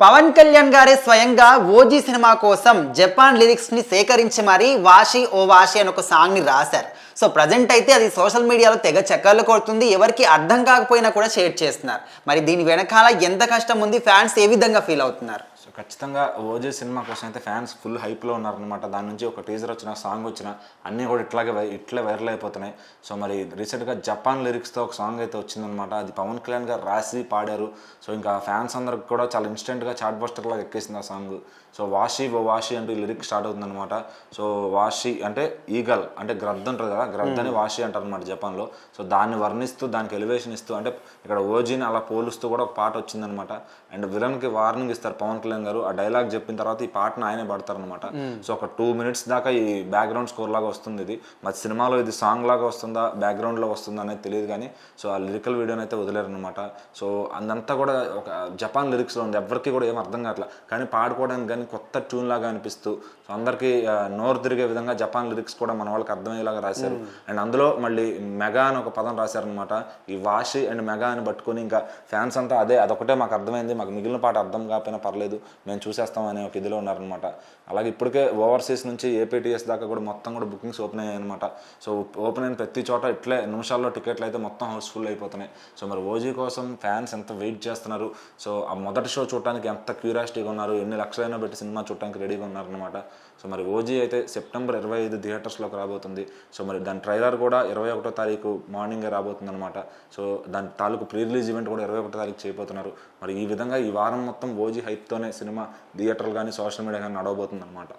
పవన్ కళ్యాణ్ గారే స్వయంగా OG cinema కోసం జపాన్ లిరిక్స్ ని సేకరించి మరీ వాషి ఓ వాషి అని ఒక సాంగ్ ని రాశారు. సో ప్రజెంట్ అయితే అది సోషల్ మీడియాలో తెగ చక్కర్లు కొడుతుంది. ఎవరికి అర్థం కాకపోయినా కూడా షేర్ చేస్తున్నారు. మరి దీని వెనకాల ఎంత కష్టం ఉంది, ఫ్యాన్స్ ఏ విధంగా ఫీల్ అవుతున్నారు? సో ఖచ్చితంగా ఓజీ సినిమా కోసం అయితే ఫ్యాన్స్ ఫుల్ హైప్లో ఉన్నారనమాట. దాని నుంచి ఒక టీజర్ వచ్చిన, సాంగ్ వచ్చిన అన్నీ కూడా ఇట్లా వైరల్ అయిపోతున్నాయి. సో మరి రీసెంట్గా జపాన్ లిరిక్స్తో ఒక సాంగ్ అయితే వచ్చిందనమాట. అది పవన్ కళ్యాణ్ గారు రాసి పాడారు. సో ఇంకా ఫ్యాన్స్ అందరికి కూడా చాలా ఇన్స్టెంట్గా చాట్ బస్టర్ లాగా ఎక్కేసింది ఆ సాంగ్. సో వాషి ఓ వాషి అంటూ లిరిక్ స్టార్ట్ అవుతుందన్నమాట. సో వాషి అంటే ఈగల్, అంటే గ్రద్ద ఉంటుంది కదా, గ్రద్దని వాషి అంటారు అనమాట జపాన్లో. సో దాన్ని వర్ణిస్తూ, దానికి ఎలివేషన్ ఇస్తూ, అంటే ఇక్కడ ఓజీని అలా పోలుస్తూ కూడా ఒక పాట వచ్చిందనమాట. అండ్ విలన్కి వార్నింగ్ ఇస్తారు పవన్ కళ్యాణ్ గారు. ఆ డైలాగ్ చెప్పిన తర్వాత ఈ పాటను ఆయనే పడతారనమాట. సో ఒక 2 minutes దాకా ఈ బ్యాక్గ్రౌండ్ స్కోర్ లాగా వస్తుంది. ఇది మరి సినిమాలో ఇది సాంగ్ లాగా వస్తుందా, బ్యాక్గ్రౌండ్లో వస్తుందా అనేది తెలియదు కానీ సో ఆ లిరికల్ వీడియోని అయితే వదిలేరనమాట. సో అదంతా కూడా ఒక జపాన్ లిరిక్స్లో ఉంది. ఎవరికి కూడా ఏం అర్థం కావట్లా, కానీ పాడుకోవడానికి కానీ కొత్త ట్యూన్ లాగా అనిపిస్తూ, సో అందరికీ నోరు తిరిగే విధంగా జపాన్ లిరిక్స్ కూడా మన వాళ్ళకి అర్థమయ్యేలాగా రాశారు. అండ్ అందులో మళ్ళీ మెగా అని ఒక పదం రాశారనమాట. ఈ వాషి అండ్ మెగా అని పట్టుకుని ఇంకా ఫ్యాన్స్ అంతా అదొకటే మాకు అర్థమైంది, మాకు మిగిలిన పాట అర్థం కాకపోయినా పర్లేదు, మేము చూసేస్తాం అనే ఒక ఇదిలో ఉన్నారనమాట. అలాగే ఇప్పటికే ఓవర్సీస్ నుంచి ఏపీటీఎస్ దాకా కూడా మొత్తం కూడా బుకింగ్స్ ఓపెన్ అయ్యాయి అనమాట. సో ఓపెన్ అయిన ప్రతి చోట ఇట్లే నిమిషాల్లో టికెట్లు అయితే మొత్తం హౌస్ఫుల్ అయిపోతున్నాయి. సో మరి ఓజీ కోసం ఫ్యాన్స్ ఎంత వెయిట్ చేస్తున్నారు, సో ఆ మొదటి షో చూడడానికి ఎంత క్యూరియాసిటీగా ఉన్నారు, ఎన్ని లక్షలైనా పెట్టి సినిమా చూడడానికి రెడీగా ఉన్నారనమాట. సో మరి ఓజీ అయితే సెప్టెంబర్ 25 థియేటర్స్లోకి రాబోతుంది. సో మరి దాని ట్రైలర్ కూడా 21వ తారీఖు మార్నింగే రాబోతుంది అనమాట. సో దాని తాలూకు ప్రీ రిలీజ్ ఈవెంట్ కూడా 21వ తారీఖు చేయబోతున్నారు. మరి ఈ విధంగా ఈ వారం మొత్తం ఓజీ హైప్తోనే సినిమా థియేటర్లు కానీ సోషల్ మీడియా కానీ నడవబోతుంది అనమాట.